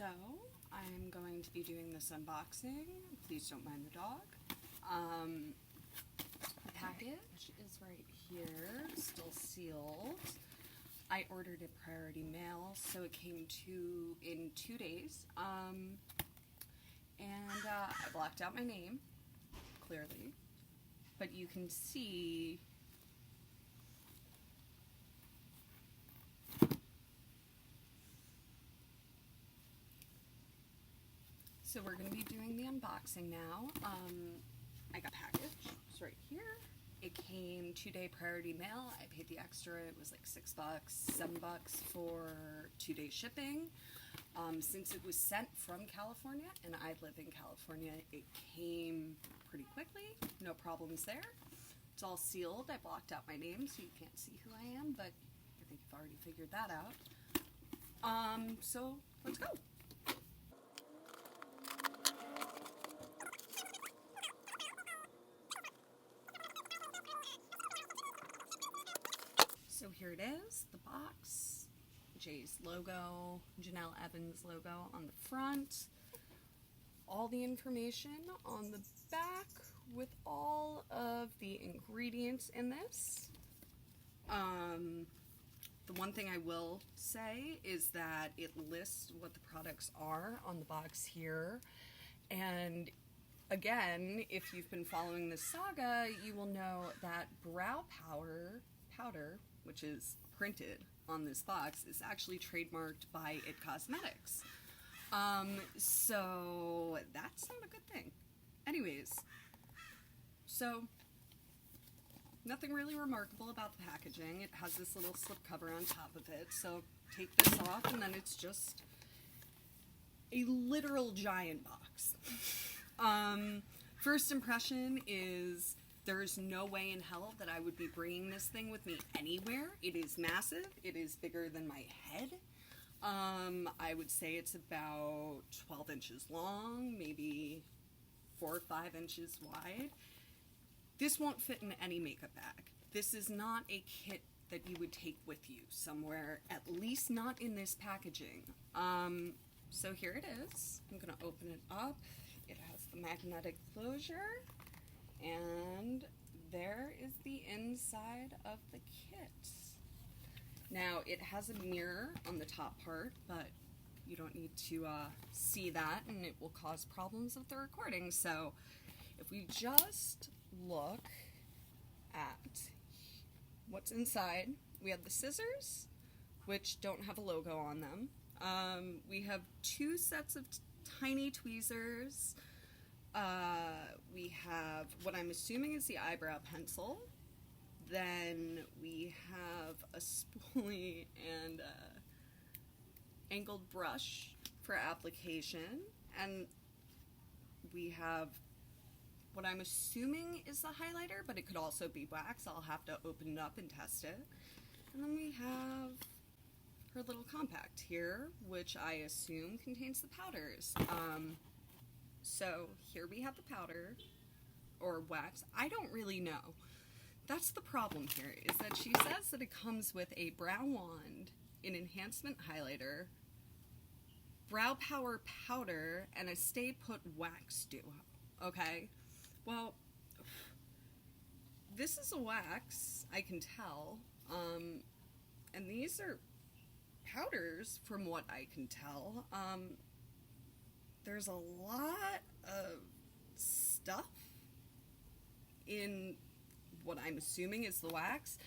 So, I'm going to be doing this unboxing. Please don't mind the dog. The package is right here, still sealed. I ordered it priority mail, so it came in 2 days. I blocked out my name, clearly, but you can see so we're going to be doing the unboxing now. I got a package. It's right here. It came 2-day priority mail. I paid the extra. It was like $6, $7 for 2-day shipping. Since it was sent from California, and I live in California, it came pretty quickly. No problems there. It's all sealed. I blocked out my name so you can't see who I am, but I think you've already figured that out. So let's go. So here it is, the box, Jay's logo, Jenelle Evans logo on the front, all the information on the back with all of the ingredients in this. The one thing I will say is that it lists what the products are on the box here, and again, if you've been following this saga, you will know that brow powder, which is printed on this box, is actually trademarked by It Cosmetics. So that's not a good thing. Anyways, so nothing really remarkable about the packaging. It has this little slip cover on top of it, so take this off and then it's just a literal giant box. First impression is there's no way in hell that I would be bringing this thing with me anywhere. It is massive. It is bigger than my head. I would say it's about 12 inches long, maybe 4 or 5 inches wide. This won't fit in any makeup bag. This is not a kit that you would take with you somewhere, at least not in this packaging. So here it is. I'm gonna open it up. It has the magnetic closure. And there is the inside of the kit. Now, it has a mirror on the top part, but you don't need to see that, and it will cause problems with the recording. So, if we just look at what's inside, we have the scissors, which don't have a logo on them. We have 2 sets of tiny tweezers. We have what I'm assuming is the eyebrow pencil. Then we have a spoolie and a angled brush for application. And we have what I'm assuming is the highlighter, but it could also be wax. I'll have to open it up and test it. And then we have her little compact here, which I assume contains the powders. So here we have the powder, or wax. I don't really know. That's the problem here, is that she says that it comes with a brow wand, an enhancement highlighter, brow power powder, and a stay put wax duo. Okay? Well, this is a wax, I can tell, and these are powders from what I can tell. There's a lot of stuff in what I'm assuming is the wax.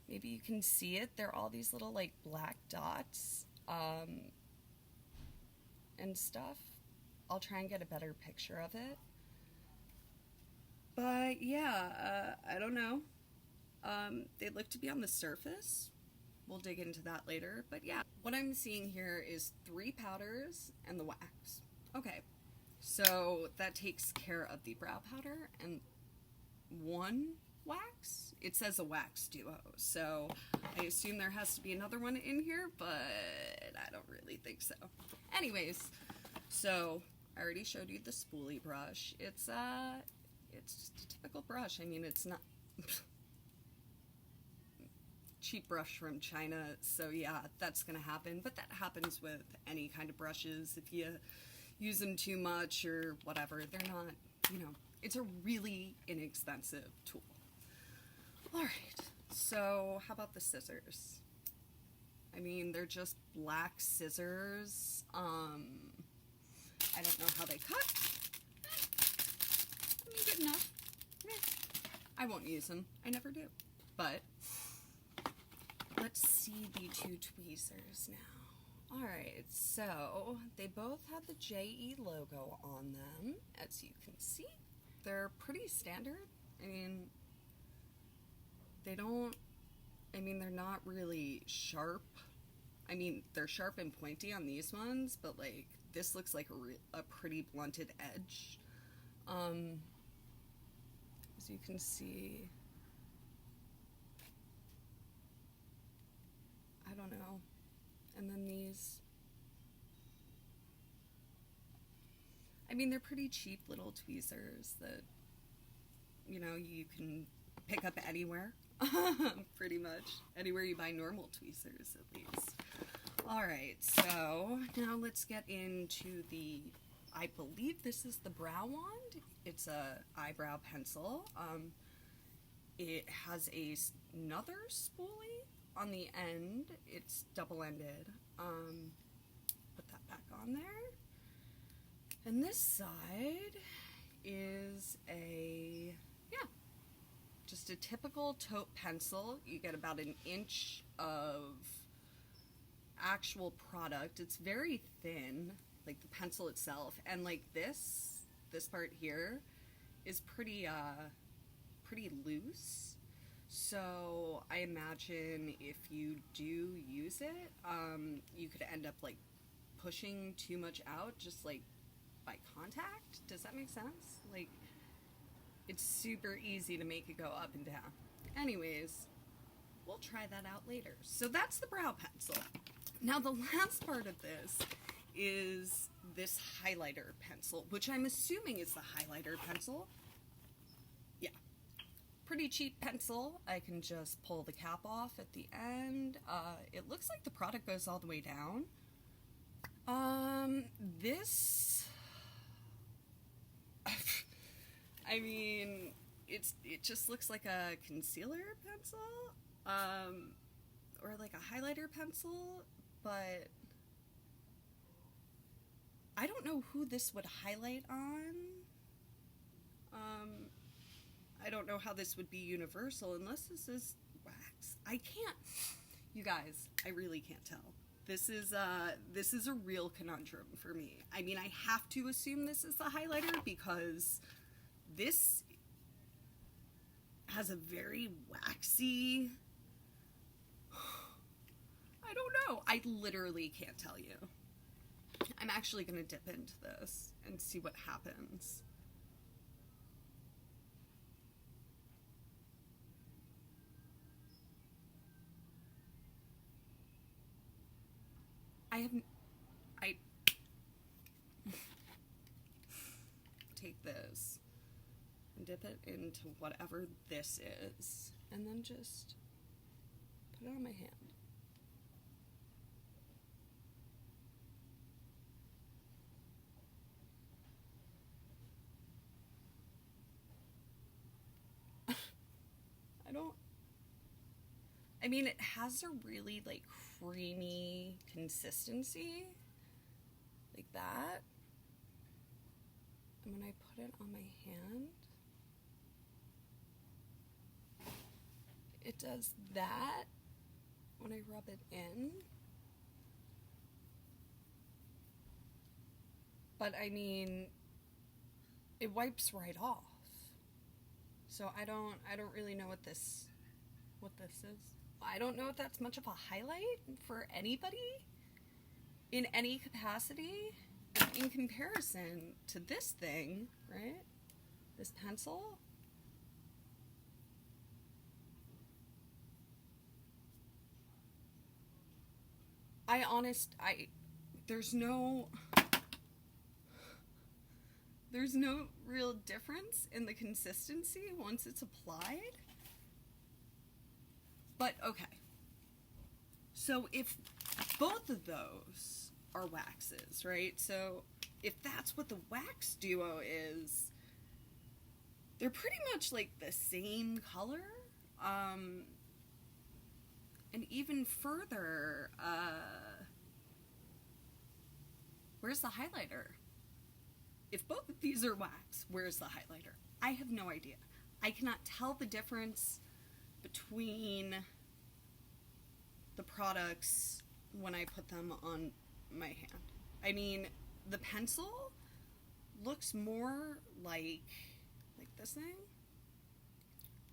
Maybe you can see it. There are all these little like black dots and stuff. I'll try and get a better picture of it. But yeah, I don't know. They look to be on the surface. We'll dig into that later. But yeah, what I'm seeing here is 3 powders and the wax. Okay, so that takes care of the brow powder and 1 wax. It says a wax duo, so I assume there has to be another one in here, but I don't really think so. Anyways, so I already showed you the spoolie brush. It's just a typical brush. I mean, it's not cheap brush from China, so yeah, that's gonna happen. But that happens with any kind of brushes. If you use them too much or whatever, they're not, you know, it's a really inexpensive tool. All right, so how about the scissors? I mean, they're just black scissors. I don't know how they cut. I mean, good enough. I won't use them. I never do. But let's see the two tweezers now. Alright, so they both have the JE logo on them, as you can see. They're pretty standard. I mean, they're not really sharp. I mean, they're sharp and pointy on these ones, but like, this looks like a pretty blunted edge. As you can see, I don't know. And then these, I mean, they're pretty cheap little tweezers that, you know, you can pick up anywhere. Pretty much anywhere you buy normal tweezers, at least. Alright, so now let's get into the, I believe this is the brow wand. It's a eyebrow pencil. It has another spoolie on the end. It's double-ended. Put that back on there. And this side is just a typical taupe pencil. You get about an inch of actual product. It's very thin, like the pencil itself, and like this part here is pretty loose. So I imagine if you do use it, you could end up like pushing too much out just like by contact. Does that make sense? Like, it's super easy to make it go up and down. Anyways, we'll try that out later. So that's the brow pencil. Now the last part of this is this highlighter pencil, which I'm assuming is the highlighter pencil. Yeah. Pretty cheap pencil. I can just pull the cap off at the end. It looks like the product goes all the way down. This... I mean, it just looks like a concealer pencil, or like a highlighter pencil, but I don't know who this would highlight on. I don't know how this would be universal unless this is wax. I can't, you guys, I really can't tell. This is a real conundrum for me. I mean, I have to assume this is the highlighter because this has a very waxy, I don't know. I literally can't tell you. I'm actually going to dip into this and see what happens. I take this and dip it into whatever this is, and then just put it on my hand. I mean, it has a really, like, creamy consistency, like that. And when I put it on my hand, it does that when I rub it in. But, I mean, it wipes right off. So I don't really know what this is. I don't know if that's much of a highlight for anybody in any capacity in comparison to this thing, right? This pencil. There's no real difference in the consistency once it's applied. But okay, So if both of those are waxes, right? So if that's what the wax duo is, they're pretty much like the same color. And even further, where's the highlighter? If both of these are wax, where's the highlighter? I have no idea. I cannot tell the difference between the products when I put them on my hand. I mean, the pencil looks more like this thing.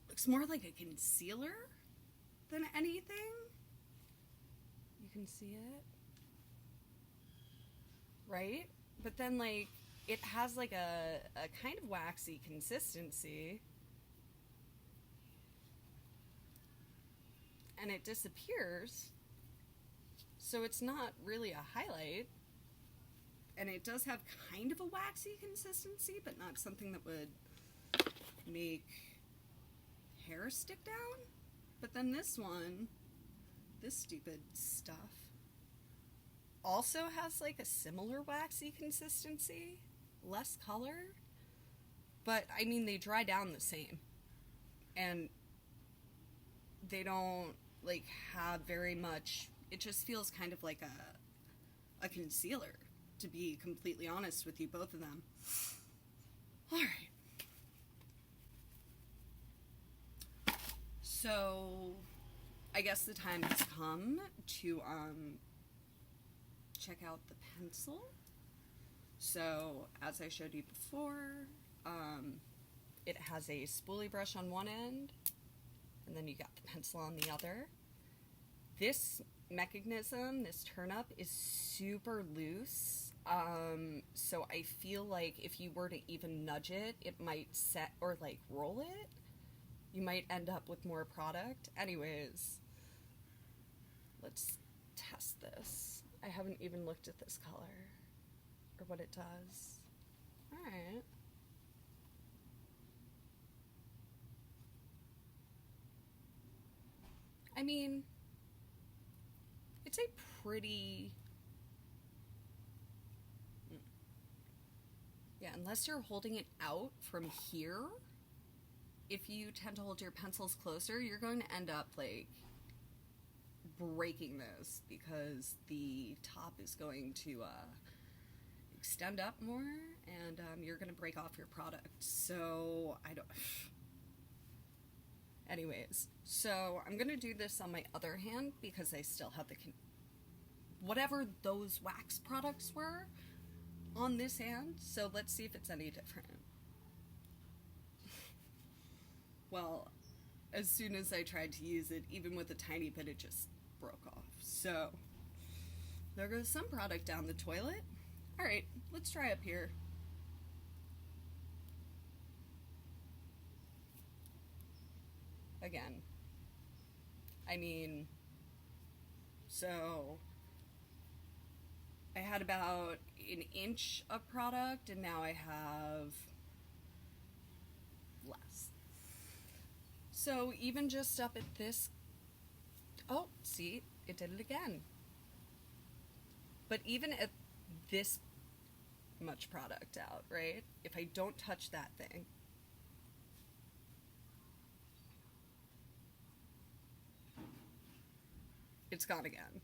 Looks more like a concealer than anything. You can see it, right? But then like it has like a kind of waxy consistency, and it disappears, so it's not really a highlight. And it does have kind of a waxy consistency, but not something that would make hair stick down. But then this one, this stupid stuff, also has like a similar waxy consistency, less color, but I mean they dry down the same, and they don't like have very much. It just feels kind of like a concealer, to be completely honest with you, both of them. All right. So, I guess the time has come to check out the pencil. So, as I showed you before, it has a spoolie brush on one end, and then you got the pencil on the other. This mechanism, this turn up, is super loose. So I feel like if you were to even nudge it, it might set, or like roll it, you might end up with more product. Anyways, let's test this. I haven't even looked at this color or what it does. Alright. I mean, it's a pretty... Yeah, unless you're holding it out from here, if you tend to hold your pencils closer, you're going to end up, like, breaking this because the top is going to extend up more, and you're going to break off your product. So, I don't... Anyways, so I'm going to do this on my other hand because I still have the... whatever those wax products were on this hand, so let's see if it's any different. Well, as soon as I tried to use it, even with a tiny bit, it just broke off. So, there goes some product down the toilet. Alright, let's try up here. Again. I mean, so... I had about an inch of product, and now I have less. So even just up at this, oh, see, it did it again. But even at this much product out, right? If I don't touch that thing, it's gone again.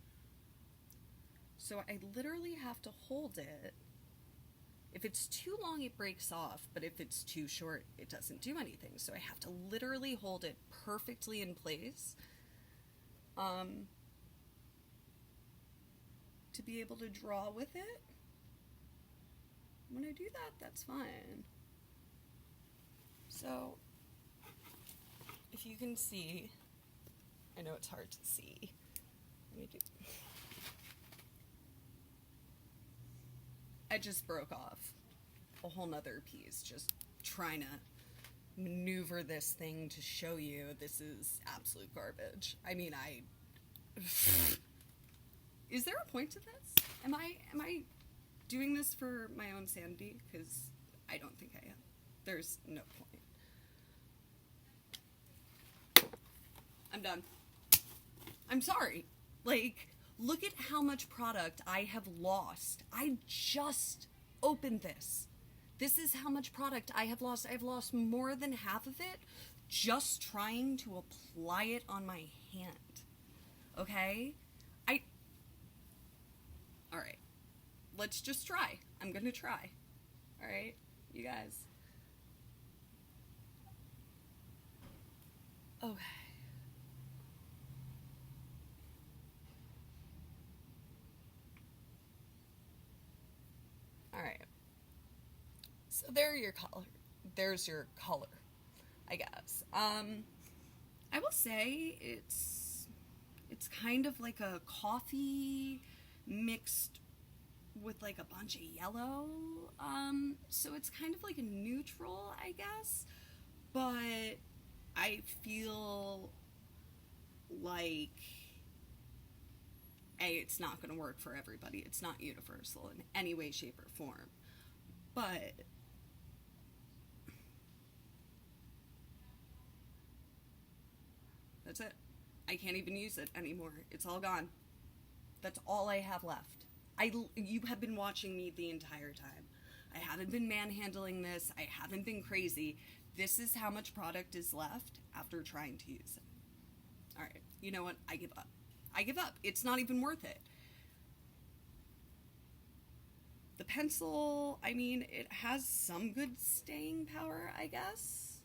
So I literally have to hold it. If it's too long, it breaks off, but if it's too short, it doesn't do anything. So I have to literally hold it perfectly in place to be able to draw with it. When I do that, that's fine. So, if you can see, I know it's hard to see. Let me do... I just broke off a whole nother piece, just trying to maneuver this thing to show you this is absolute garbage. I mean, is there a point to this? Am I doing this for my own sanity? Because I don't think I am. There's no point. I'm done. I'm sorry. Like, look at how much product I have lost. I just opened this. This is how much product I have lost. I've lost more than half of it just trying to apply it on my hand. Okay? Alright. Let's just try. I'm gonna try. Alright? You guys. Okay. Alright. So there's your color, I guess. I will say it's kind of like a coffee mixed with like a bunch of yellow. So it's kind of like a neutral, I guess. But I feel like it's not going to work for everybody. It's not universal in any way, shape, or form. But that's it. I can't even use it anymore. It's all gone. That's all I have left. You have been watching me the entire time. I haven't been manhandling this. I haven't been crazy. This is how much product is left after trying to use it. Alright, you know what? I give up. I give up. It's not even worth it. The pencil, I mean, it has some good staying power, I guess.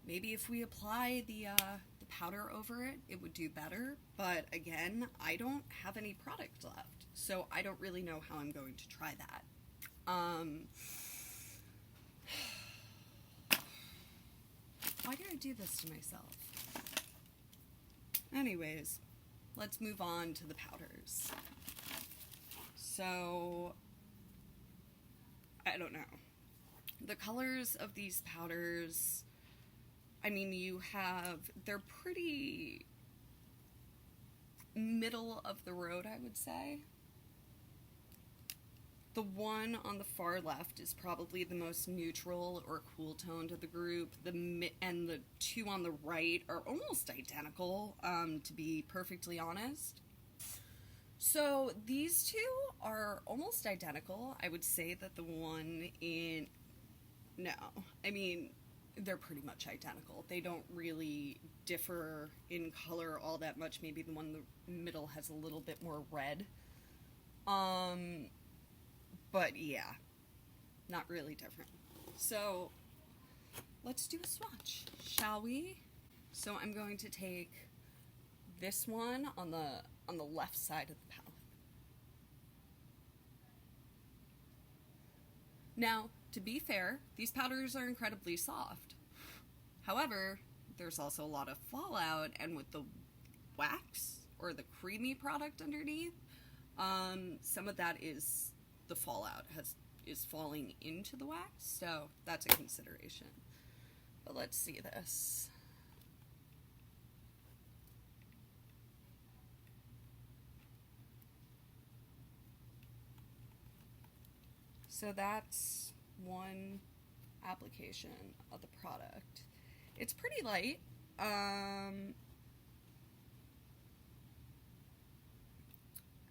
Maybe if we apply the powder over it, it would do better. But again, I don't have any product left, so I don't really know how I'm going to try that. Why did I do this to myself? Anyways, let's move on to the powders. So, I don't know. The colors of these powders, I mean, they're pretty middle of the road, I would say. The one on the far left is probably the most neutral or cool toned of the group. And the two on the right are almost identical, to be perfectly honest. So these two are almost identical. I would say that the one they're pretty much identical. They don't really differ in color all that much. Maybe the one in the middle has a little bit more red. But yeah, not really different. So let's do a swatch, shall we? So I'm going to take this one on the left side of the palette. Now, to be fair, these powders are incredibly soft. However, there's also a lot of fallout, and with the wax or the creamy product underneath, some of that is the fallout is falling into the wax, so that's a consideration. But let's see this. So that's one application of the product. It's pretty light. I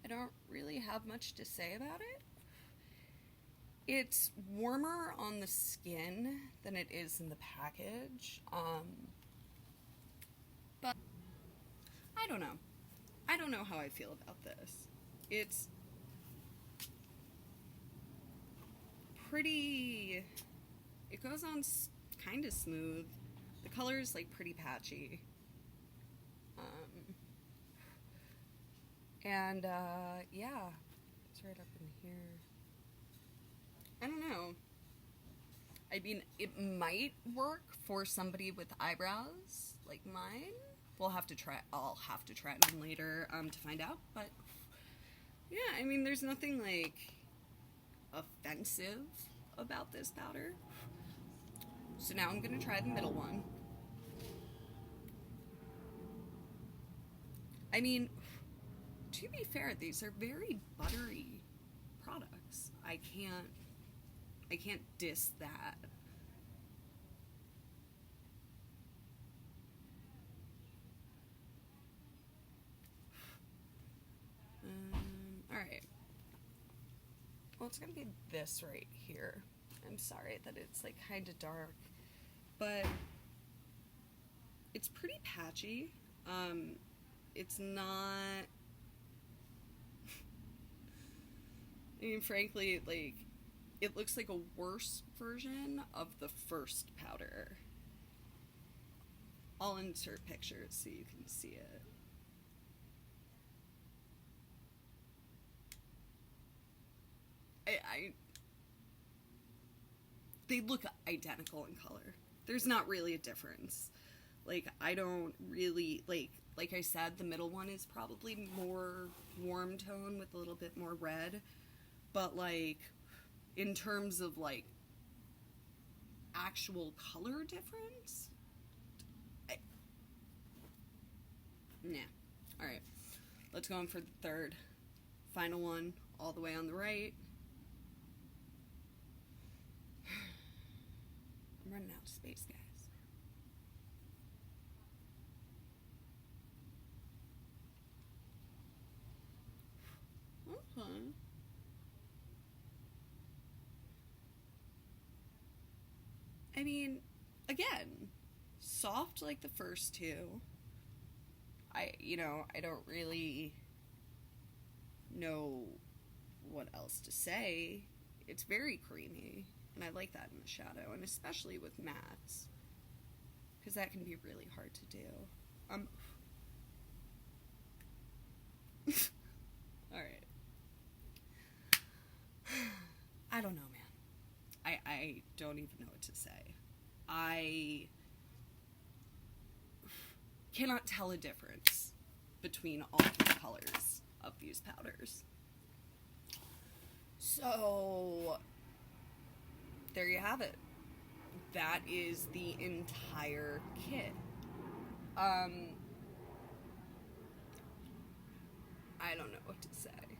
don't really have much to say about it. It's warmer on the skin than it is in the package. But I don't know. I don't know how I feel about this. It's pretty, it goes on kind of smooth. The color is like pretty patchy. Yeah, it's right up in here. I don't know. I mean, it might work for somebody with eyebrows like mine. I'll have to try it on later to find out. But yeah, I mean, there's nothing like offensive about this powder. So now I'm gonna try the middle one. I mean, to be fair, these are very buttery products. I can't diss that. it's gonna be this right here. I'm sorry that it's like kind of dark, but it's pretty patchy. It's not, I mean, frankly, like, it looks like a worse version of the first powder. I'll insert pictures so you can see it. They look identical in color. There's not really a difference. Like, I don't really, like I said, the middle one is probably more warm tone with a little bit more red. But, like, in terms of, like, actual color difference, nah. Alright, let's go on for the third. Final one, all the way on the right. I'm running out of space, guys. Okay. I mean, again, soft like the first two. I don't really know what else to say. It's very creamy, and I like that in the shadow, and especially with mattes, because that can be really hard to do. Alright. I don't know, man. I don't even know what to say. I cannot tell a difference between all three colors of these powders. So, there you have it. That is the entire kit. I don't know what to say.